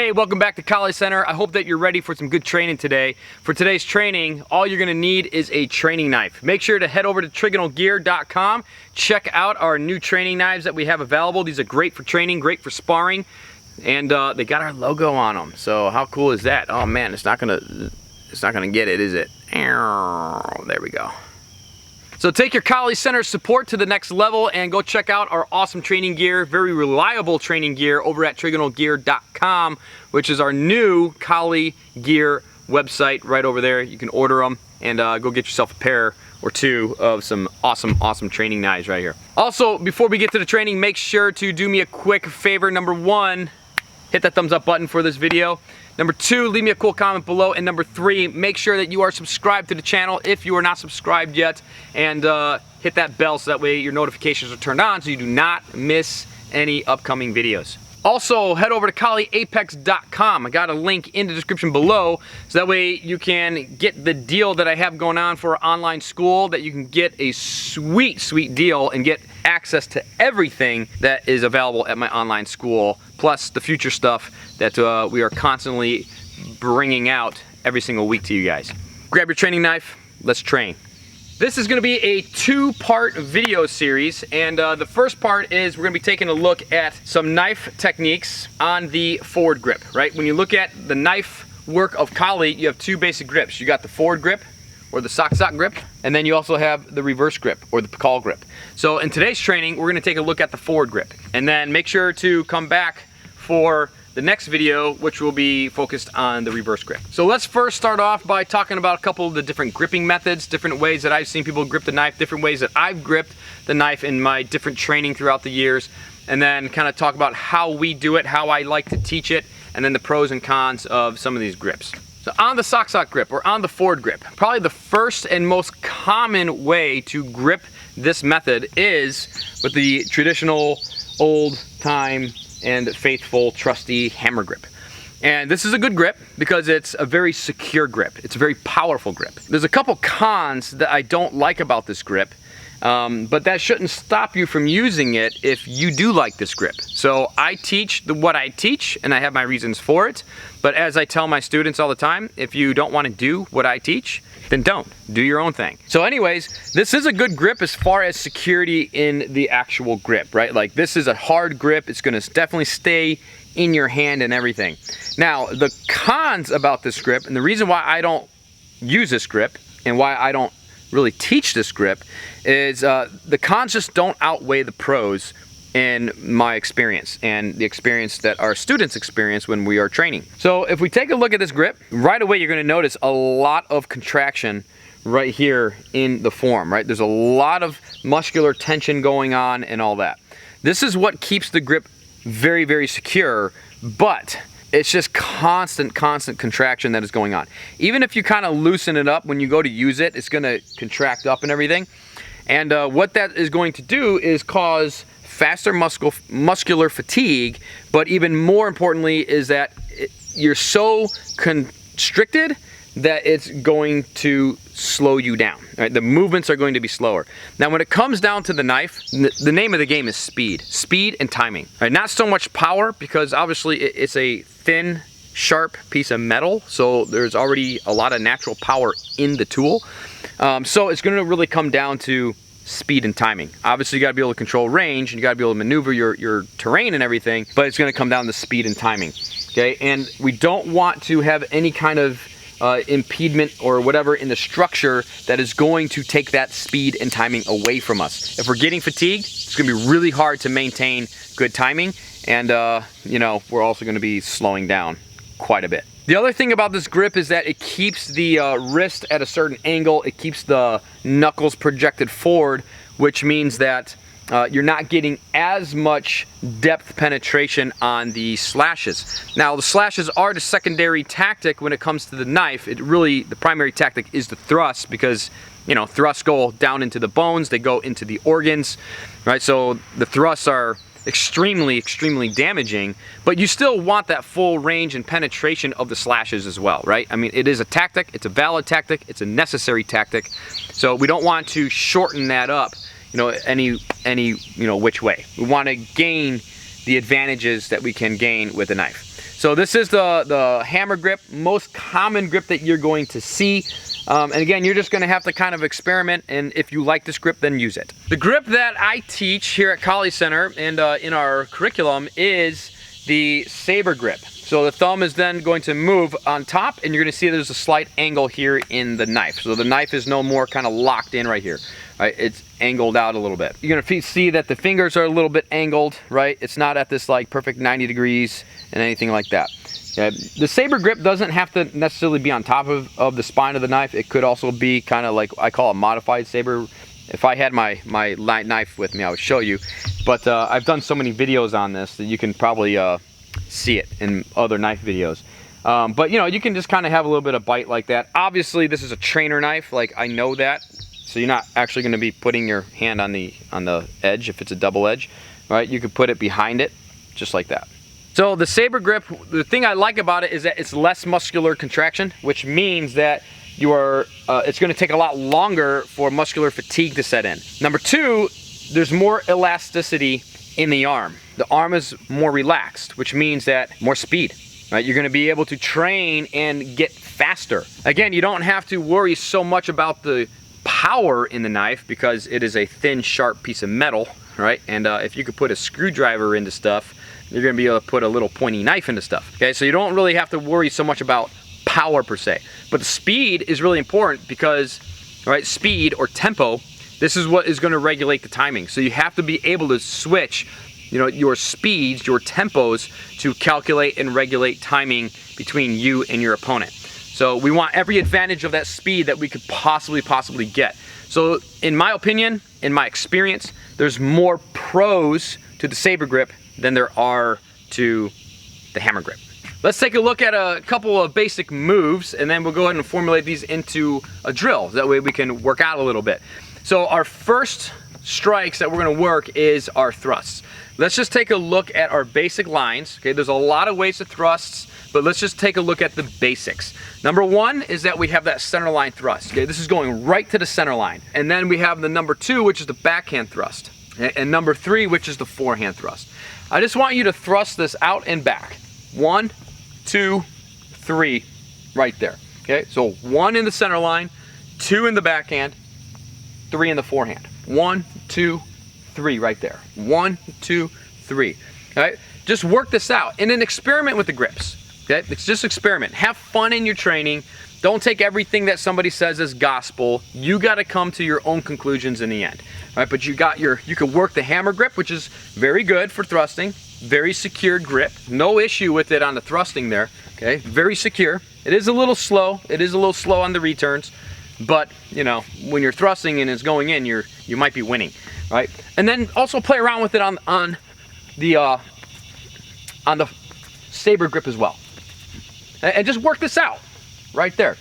Hey, welcome back to College Center. I hope that you're ready for some good training today. For today's training, all you're gonna need is a training knife. Make sure to head over to trigonalgear.com. Check out our new training knives that we have available. These are great for training, great for sparring, and they got our logo on them. So how cool is that? Oh man, it's not gonna get it, is it? There we go. So take your College Center support to the next level and go check out our awesome training gear, very reliable training gear over at trigonalgear.com, which is our new Collie Gear website right over there. You can order them and go get yourself a pair or two of some awesome training knives right here. Also, before we get to the training, make sure to do me a quick favor. Number one, hit that thumbs up button for this video. Number two, leave me a cool comment below. And number three, make sure that you are subscribed to the channel if you are not subscribed yet. And hit that bell so that way your notifications are turned on so you do not miss any upcoming videos. Also, head over to collieapex.com. I got a link in the description below so that way you can get the deal that I have going on for online school, that you can get a sweet deal and get access to everything that is available at my online school, plus the future stuff that we are constantly bringing out every single week to you guys. Grab your training knife, let's train. This is going to be a two-part video series, and the first part is we're going to be taking a look at some knife techniques on the forward grip, right? When you look at the knife work of Collie, you have two basic grips. You got the forward grip, or the sock grip, and then you also have the reverse grip, or the call grip. So in today's training, we're going to take a look at the forward grip, and then make sure to come back for the next video, which will be focused on the reverse grip. So let's first start off by talking about a couple of the different gripping methods, different ways that I've seen people grip the knife, different ways that I've gripped the knife in my different training throughout the years, and then kind of talk about how we do it, how I like to teach it, and then the pros and cons of some of these grips. So on the sock grip, or on the forward grip, probably the first and most common way to grip this method is with the traditional old time and faithful trusty hammer grip. And this is a good grip because it's a very secure grip. It's a very powerful grip. There's a couple cons that I don't like about this grip, but that shouldn't stop you from using it if you do like this grip. So I teach what I teach, and I have my reasons for it. But as I tell my students all the time, if you don't want to do what I teach, then don't. Do your own thing. So anyways, this is a good grip as far as security in the actual grip, right? Like, this is a hard grip. It's going to definitely stay in your hand and everything. Now, the cons about this grip, and the reason why I don't use this grip and why I don't really teach this grip, is the cons just don't outweigh the pros in my experience and the experience that our students experience when we are training. So if we take a look at this grip, right away you're going to notice a lot of contraction right here in the forearm, right? There's a lot of muscular tension going on and all that. This is what keeps the grip very secure, but it's just constant contraction that is going on. Even if you kind of loosen it up when you go to use it, it's going to contract up and everything. And what that is going to do is cause faster muscular fatigue, but even more importantly is that you're so constricted that it's going to slow you down, right? The movements are going to be slower. Now when it comes down to the knife, the name of the game is speed and timing, right? Not so much power, because obviously it's a thin, sharp piece of metal, so there's already a lot of natural power in the tool. So it's going to really come down to speed and timing. Obviously you got to be able to control range, and you got to be able to maneuver your terrain and everything, but it's going to come down to speed and timing. Okay, and we don't want to have any kind of impediment or whatever in the structure that is going to take that speed and timing away from us. If we're getting fatigued, it's going to be really hard to maintain good timing, and you know, we're also going to be slowing down quite a bit. The other thing about this grip is that it keeps the wrist at a certain angle. It keeps the knuckles projected forward, which means that you're not getting as much depth penetration on the slashes. Now, the slashes are the secondary tactic when it comes to the knife. The primary tactic is the thrust, because, you know, thrusts go down into the bones, they go into the organs, right? So the thrusts are extremely damaging, but you still want that full range and penetration of the slashes as well, right? I mean, it is a tactic, it's a valid tactic, it's a necessary tactic, so we don't want to shorten that up, you know, any which way. We want to gain the advantages that we can gain with a knife. So this is the hammer grip, most common grip that you're going to see. And again, you're just gonna have to kind of experiment, and if you like this grip, then use it. The grip that I teach here at Kali Center and in our curriculum is the Saber Grip. So the thumb is then going to move on top, and you're gonna see there's a slight angle here in the knife. So the knife is no more kind of locked in right here, right? It's angled out a little bit. You're gonna see that the fingers are a little bit angled, right? It's not at this like perfect 90 degrees and anything like that. Okay. The Saber Grip doesn't have to necessarily be on top of the spine of the knife. It could also be kind of like, I call it modified Saber. If I had my knife with me, I would show you. But I've done so many videos on this that you can probably see it in other knife videos. But you know, you can just kind of have a little bit of bite like that. Obviously, this is a trainer knife. Like, I know that. So you're not actually going to be putting your hand on the edge if it's a double edge, right? You could put it behind it, just like that. So the Saber Grip, the thing I like about it is that it's less muscular contraction, which means that you are, it's going to take a lot longer for muscular fatigue to set in. Number two, there's more elasticity in the arm. The arm is more relaxed, which means that more speed, right? You're going to be able to train and get faster. Again, you don't have to worry so much about the power in the knife because it is a thin, sharp piece of metal, right? And if you could put a screwdriver into stuff, you're going to be able to put a little pointy knife into stuff. Okay, so you don't really have to worry so much about power per se. But the speed is really important because, right, speed or tempo, this is what is going to regulate the timing. So you have to be able to switch, you know, your speeds, your tempos to calculate and regulate timing between you and your opponent. So we want every advantage of that speed that we could possibly get. So in my opinion, in my experience, there's more pros to the Saber Grip than there are to the hammer grip. Let's take a look at a couple of basic moves, and then we'll go ahead and formulate these into a drill. That way we can work out a little bit. So our first strikes that we're gonna work is our thrusts. Let's just take a look at our basic lines. Okay, there's a lot of ways to thrusts, but let's just take a look at the basics. Number one is that we have that center line thrust. Okay, this is going right to the center line. And then we have the number two, which is the backhand thrust. And number three, which is the forehand thrust. I just want you to thrust this out and back. 1, 2, 3, right there. Okay, so 1 in the center line, 2 in the backhand, 3 in the forehand. 1, 2, 3 right there. 1, 2, 3. All right, just work this out and then experiment with the grips. Okay, it's just experiment. Have fun in your training. Don't take everything that somebody says as gospel. You got to come to your own conclusions in the end. All right, but you can work the hammer grip, which is very good for thrusting. Very secure grip. No issue with it on the thrusting there. Okay, very secure. It is a little slow. It is a little slow on the returns, but you know, when you're thrusting and it's going in, you might be winning, right? And then also play around with it on the Saber Grip as well, and just work this out right there.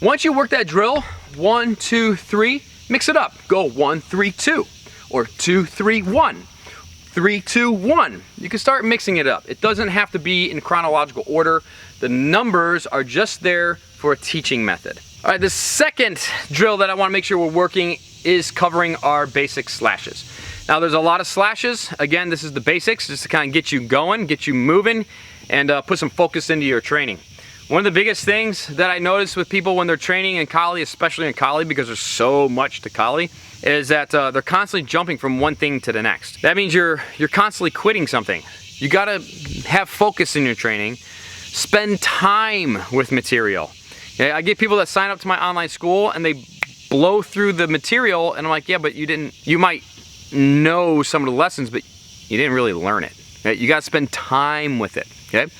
Once you work that drill, 1, 2, 3, mix it up. Go 1, 3, 2, or 2, 3, 1, 3, 2, 1. You can start mixing it up. It doesn't have to be in chronological order. The numbers are just there for a teaching method. All right, the second drill that I want to make sure we're working is covering our basic slashes. Now there's a lot of slashes. Again, this is the basics, just to kind of get you going, get you moving, and put some focus into your training. One of the biggest things that I notice with people when they're training in Kali, especially in Kali, because there's so much to Kali, is that they're constantly jumping from one thing to the next. That means you're constantly quitting something. You gotta have focus in your training. Spend time with material. Okay, I get people that sign up to my online school and they blow through the material, and I'm like, yeah, but you might know some of the lessons, but you didn't really learn it. Okay? You gotta spend time with it. Okay,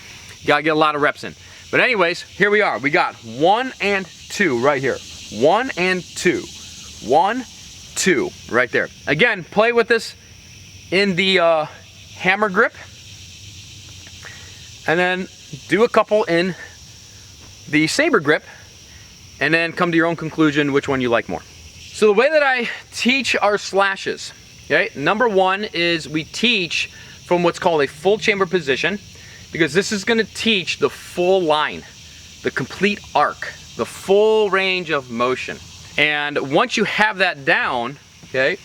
you gotta get a lot of reps in. But anyways, here we are. We got 1 and 2 right here. 1 and 2. 1, 2 right there. Again, play with this in the hammer grip, and then do a couple in the Saber Grip, and then come to your own conclusion which one you like more. So the way that I teach our slashes, okay, number one is we teach from what's called a full chamber position, because this is going to teach the full line, the complete arc, the full range of motion. And once you have that down, okay,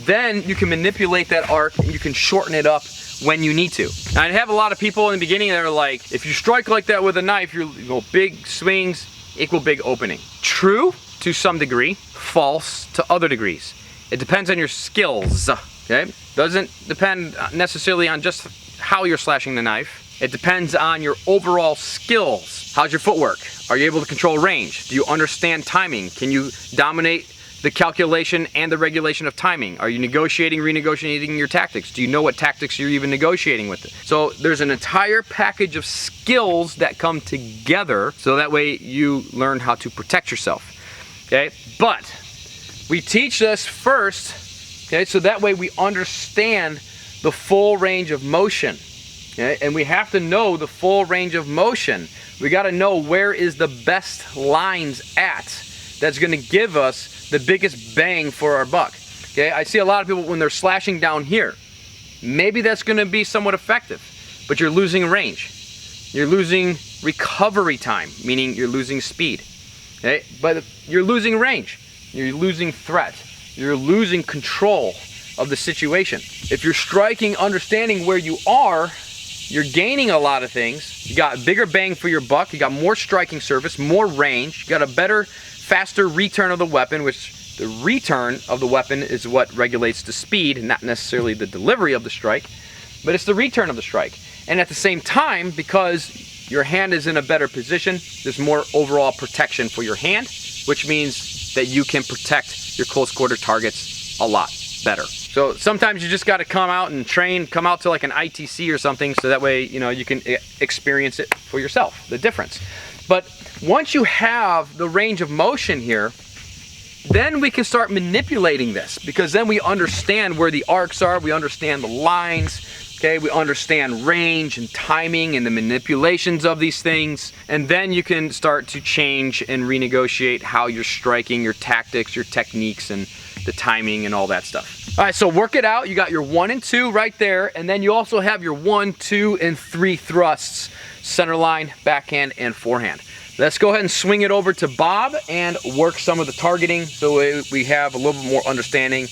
then you can manipulate that arc and you can shorten it up when you need to. Now, I have a lot of people in the beginning that are like, if you strike like that with a knife, you go big swings equal big opening. True to some degree, false to other degrees. It depends on your skills, okay? Doesn't depend necessarily on just how you're slashing the knife. It depends on your overall skills. How's your footwork? Are you able to control range? Do you understand timing? Can you dominate the calculation and the regulation of timing? Are you negotiating, renegotiating your tactics? Do you know what tactics you're even negotiating with it? So there's an entire package of skills that come together so that way you learn how to protect yourself, okay? But we teach this first, okay, so that way we understand the full range of motion, okay? And we have to know the full range of motion. We gotta know where is the best lines at that's gonna give us the biggest bang for our buck. Okay, I see a lot of people when they're slashing down here. Maybe that's gonna be somewhat effective, but you're losing range. You're losing recovery time, meaning you're losing speed. Okay, but you're losing range. You're losing threat. You're losing control of the situation. If you're striking, understanding where you are, you're gaining a lot of things. You got bigger bang for your buck. You got more striking surface, more range. You got a better, faster return of the weapon, which the return of the weapon is what regulates the speed, not necessarily the delivery of the strike, but it's the return of the strike. And at the same time, because your hand is in a better position, there's more overall protection for your hand, which means that you can protect your close quarter targets a lot better. So sometimes you just got to come out and train, come out to like an ITC or something, so that way, you know, you can experience it for yourself, the difference. But once you have the range of motion here, then we can start manipulating this, because then we understand where the arcs are, we understand the lines, okay, we understand range and timing and the manipulations of these things, and then you can start to change and renegotiate how you're striking, your tactics, your techniques, and the timing and all that stuff. All right, so work it out. You got your 1 and 2 right there, and then you also have your 1, 2, and 3 thrusts: center line, backhand, and forehand. Let's go ahead and swing it over to Bob and work some of the targeting so we have a little bit more understanding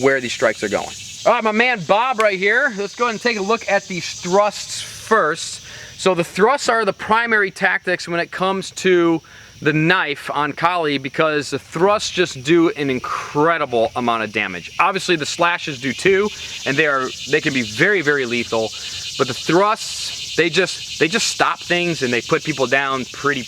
where these strikes are going. All right, my man Bob right here. Let's go ahead and take a look at these thrusts first. So the thrusts are the primary tactics when it comes to the knife on Kali, because the thrusts just do an incredible amount of damage. Obviously the slashes do too, and they can be very, very lethal, but the thrusts, they just stop things and they put people down pretty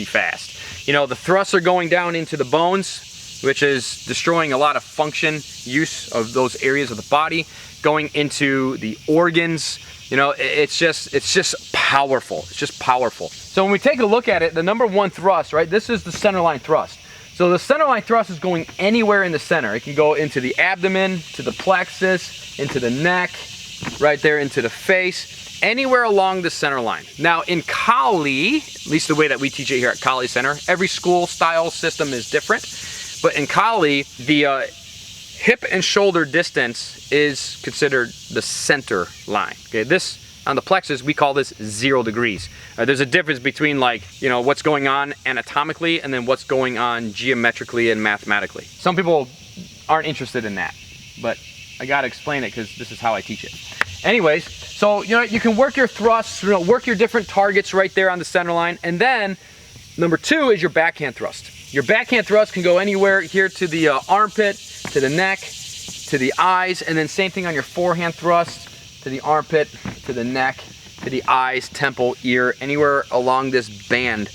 fast. You know, the thrusts are going down into the bones, which is destroying a lot of function, use of those areas of the body, going into the organs. You know, it's just powerful. It's just powerful. So when we take a look at it, the number 1 thrust, right? This is the center line thrust. So the center line thrust is going anywhere in the center. It can go into the abdomen, to the plexus, into the neck, right there into the face, anywhere along the center line. Now in Kali, at least the way that we teach it here at Kali Center, every school style system is different, but in Kali, the hip and shoulder distance is considered the center line. Okay, this on the plexus, we call this 0 degrees. There's a difference between, like, you know, what's going on anatomically and then what's going on geometrically and mathematically. Some people aren't interested in that, but I gotta explain it because this is how I teach it. Anyways, so you know, you can work your thrusts, you know, work your different targets right there on the center line, and then number 2 is your backhand thrust. Your backhand thrust can go anywhere here to the armpit, to the neck, to the eyes, and then same thing on your forehand thrust, to the armpit, to the neck, to the eyes, temple, ear, anywhere along this band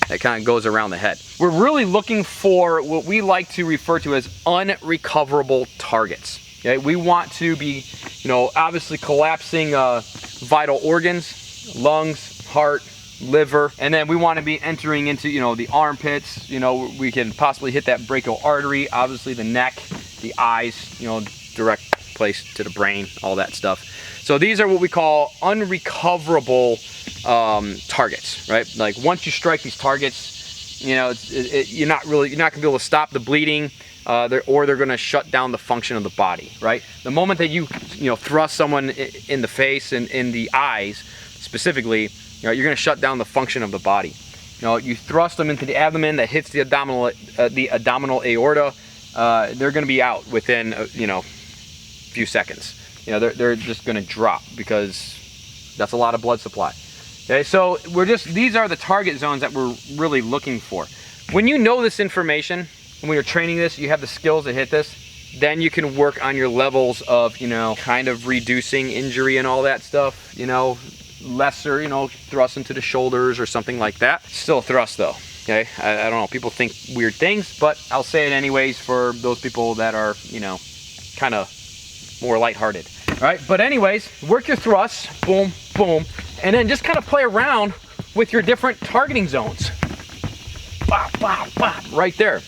that kind of goes around the head. We're really looking for what we like to refer to as unrecoverable targets. Okay, we want to be, you know, obviously collapsing vital organs, lungs, heart, liver, and then we want to be entering into, you know, the armpits. You know, we can possibly hit that brachial artery, obviously the neck, the eyes, you know, direct place to the brain, all that stuff. So these are what we call unrecoverable targets, right? Like once you strike these targets, you know, you're not gonna be able to stop the bleeding, or they're gonna shut down the function of the body, right? The moment that you know, thrust someone in the face and in the eyes specifically, you know, you're gonna shut down the function of the body. You know, you thrust them into the abdomen, that hits the abdominal aorta, they're gonna be out within, you know, few seconds. you know, they're just gonna drop because that's a lot of blood supply. Okay, so these are the target zones that we're really looking for. When you know this information, when you're training this, you have the skills to hit this, then you can work on your levels of, you know, kind of reducing injury and all that stuff, you know, lesser, you know, thrust into the shoulders or something like that. Still thrust though, okay? I don't know, people think weird things, but I'll say it anyways for those people that are, you know, kind of more lighthearted. All right, but anyways, work your thrusts, boom, boom, and then just kind of play around with your different targeting zones. Bop, bop, bop, right there.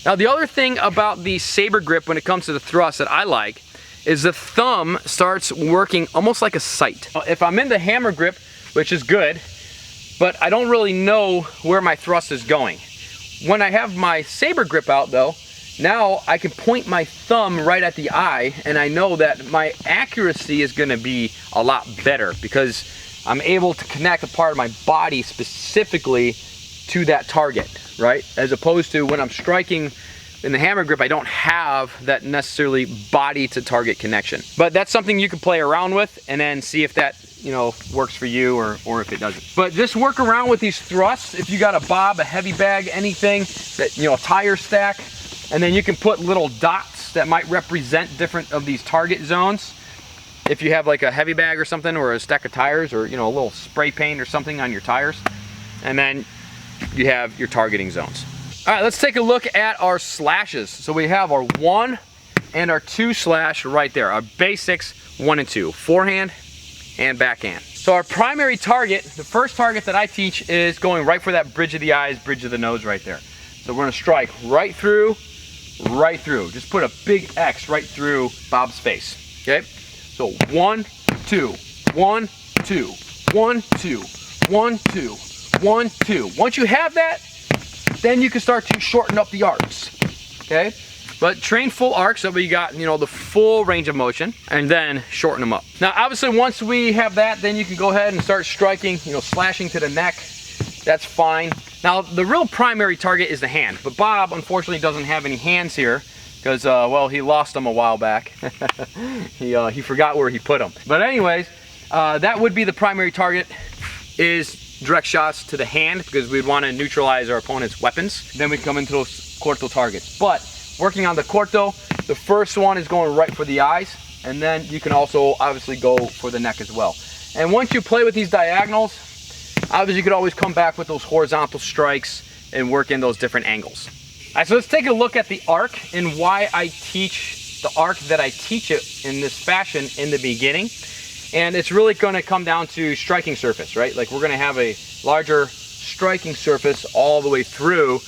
Now the other thing about the Saber Grip when it comes to the thrust that I like is the thumb starts working almost like a sight. If I'm in the hammer grip, which is good, but I don't really know where my thrust is going. When I have my Saber Grip out though, now I can point my thumb right at the eye and I know that my accuracy is gonna be a lot better because I'm able to connect a part of my body specifically to that target, right? As opposed to when I'm striking in the hammer grip, I don't have that necessarily body to target connection. But that's something you can play around with and then see if that, you know, works for you or if it doesn't. But just work around with these thrusts. If you got a bob, a heavy bag, anything that, you know, a tire stack, and then you can put little dots that might represent different of these target zones. If you have like a heavy bag or something, or a stack of tires, or, you know, a little spray paint or something on your tires, and then you have your targeting zones. All right, let's take a look at our slashes. So we have our 1 and our 2 slash right there, our basics 1 and 2, forehand and backhand. So our primary target, the first target that I teach is going right for that bridge of the eyes, bridge of the nose right there. So we're gonna strike right through. Just put a big X right through Bob's face, okay? So 1, 2, 1, 2, 1, 2, 1, 2, 1, 2. Once you have that, then you can start to shorten up the arcs, okay? But train full arcs so we got, you know, the full range of motion, and then shorten them up. Now, obviously, once we have that, then you can go ahead and start striking, you know, slashing to the neck. That's fine. Now, the real primary target is the hand, but Bob, unfortunately, doesn't have any hands here because, well, he lost them a while back. he forgot where he put them. But anyways, that would be the primary target, is direct shots to the hand, because we'd want to neutralize our opponent's weapons. Then we come into those corto targets. But working on the corto, the first one is going right for the eyes, and then you can also obviously go for the neck as well. And once you play with these diagonals, obviously you could always come back with those horizontal strikes and work in those different angles. All right, so let's take a look at the arc and why I teach the arc that I teach it in this fashion in the beginning. And it's really going to come down to striking surface, right? Like we're going to have a larger striking surface all the way through,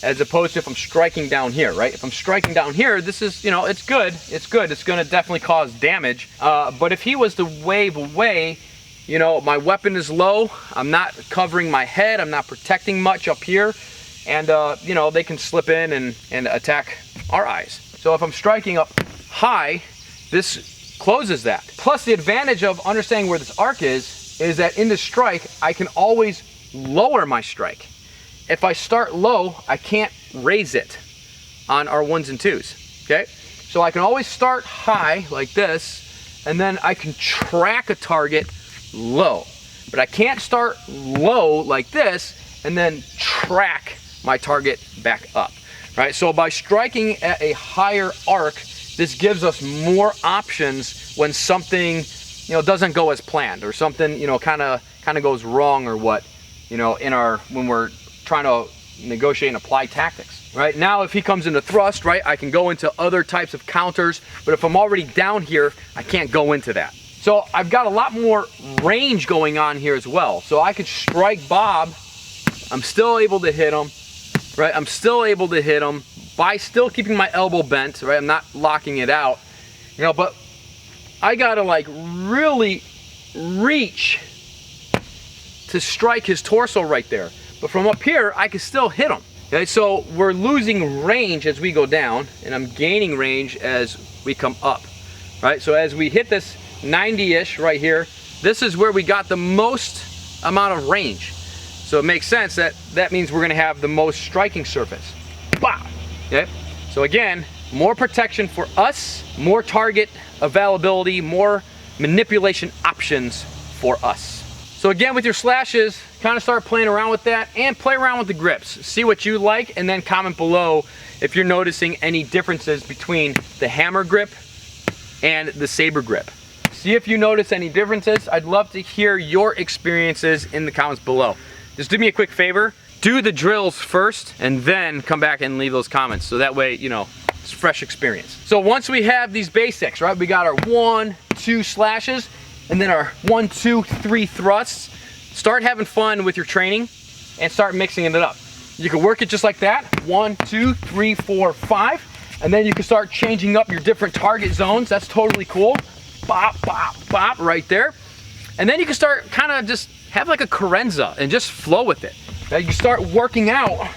as opposed to if I'm striking down here, right? If I'm striking down here, this is, you know, it's good. It's good. It's going to definitely cause damage. But if he was to wave away, you know, my weapon is low. I'm not covering my head. I'm not protecting much up here. And, you know, they can slip in and attack our eyes. So if I'm striking up high, this closes that. Plus, the advantage of understanding where this arc is that in the strike, I can always lower my strike. If I start low, I can't raise it on our 1s and 2s, okay? So I can always start high like this, and then I can track a target low. But I can't start low like this and then track my target back up, right? So by striking at a higher arc, this gives us more options when something, you know, doesn't go as planned, or something, you know, kind of goes wrong, or what, you know, when we're trying to negotiate and apply tactics. Right now, if he comes into thrust, right, I can go into other types of counters, but if I'm already down here, I can't go into that. So I've got a lot more range going on here as well. So I could strike Bob, I'm still able to hit him, right? I'm still able to hit him by still keeping my elbow bent, right? I'm not locking it out, you know, but I gotta like really reach to strike his torso right there. But from up here, I can still hit him. Okay, so we're losing range as we go down, and I'm gaining range as we come up, right? So as we hit this 90-ish right here, this is where we got the most amount of range. So it makes sense that means we're gonna have the most striking surface. Bah! Okay, so again, more protection for us, more target availability, more manipulation options for us. So again, with your slashes, kind of start playing around with that and play around with the grips. See what you like, and then comment below if you're noticing any differences between the hammer grip and the Saber Grip. See if you notice any differences. I'd love to hear your experiences in the comments below. Just do me a quick favor, do the drills first and then come back and leave those comments, so that way, you know, it's a fresh experience. So once we have these basics, right, we got our 1, 2 slashes, and then our 1, 2, 3 thrusts. Start having fun with your training and start mixing it up. You can work it just like that, 1, 2, 3, 4, 5, and then you can start changing up your different target zones. That's totally cool. Bop, bop, bop, right there. And then you can start kind of just have like a carenza and just flow with it. Now you can start working out,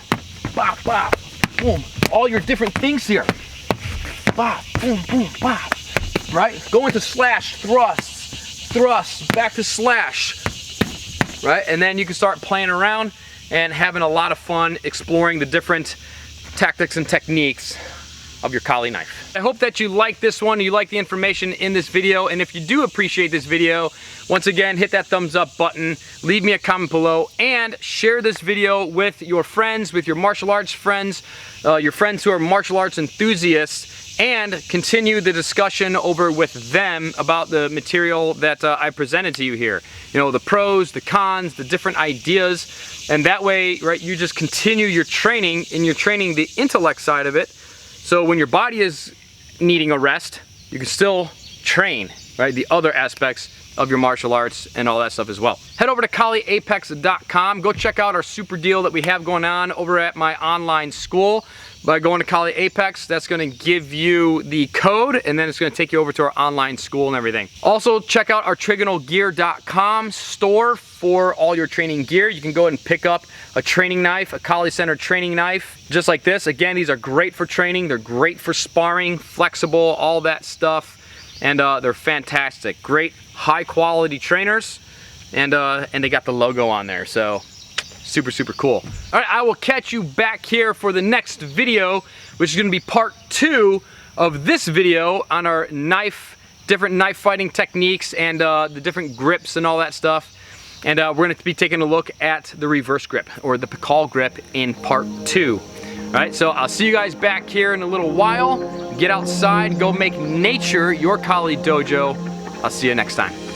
bop, bop, boom, all your different things here. Bop, boom, boom, bop, right? Go into slash, thrust, back to slash, right? And then you can start playing around and having a lot of fun exploring the different tactics and techniques of your Kali knife. I hope that you like this one, you like the information in this video, and if you do appreciate this video, once again, hit that thumbs up button, leave me a comment below, and share this video with your friends, with your martial arts friends, your friends who are martial arts enthusiasts, and continue the discussion over with them about the material that I presented to you here. You know, the pros, the cons, the different ideas, and that way, right, you just continue your training, and you're training the intellect side of it. So when your body is needing a rest, you can still train, right, the other aspects of your martial arts and all that stuff as well. Head over to KaliApex.com. Go check out our super deal that we have going on over at my online school. By going to Kali Apex, that's going to give you the code, and then it's going to take you over to our online school and everything. Also, check out our TrigonalGear.com store for all your training gear. You can go ahead and pick up a training knife, a Kali Center training knife, just like this. Again, these are great for training. They're great for sparring, flexible, all that stuff, and they're fantastic. Great, high-quality trainers, and they got the logo on there, so super, super cool. All right, I will catch you back here for the next video, which is gonna be part 2 of this video on our different knife fighting techniques and the different grips and all that stuff. And we're gonna be taking a look at the reverse grip, or the Pakal grip, in part 2. All right, so I'll see you guys back here in a little while. Get outside, go make nature your Kali dojo. I'll see you next time.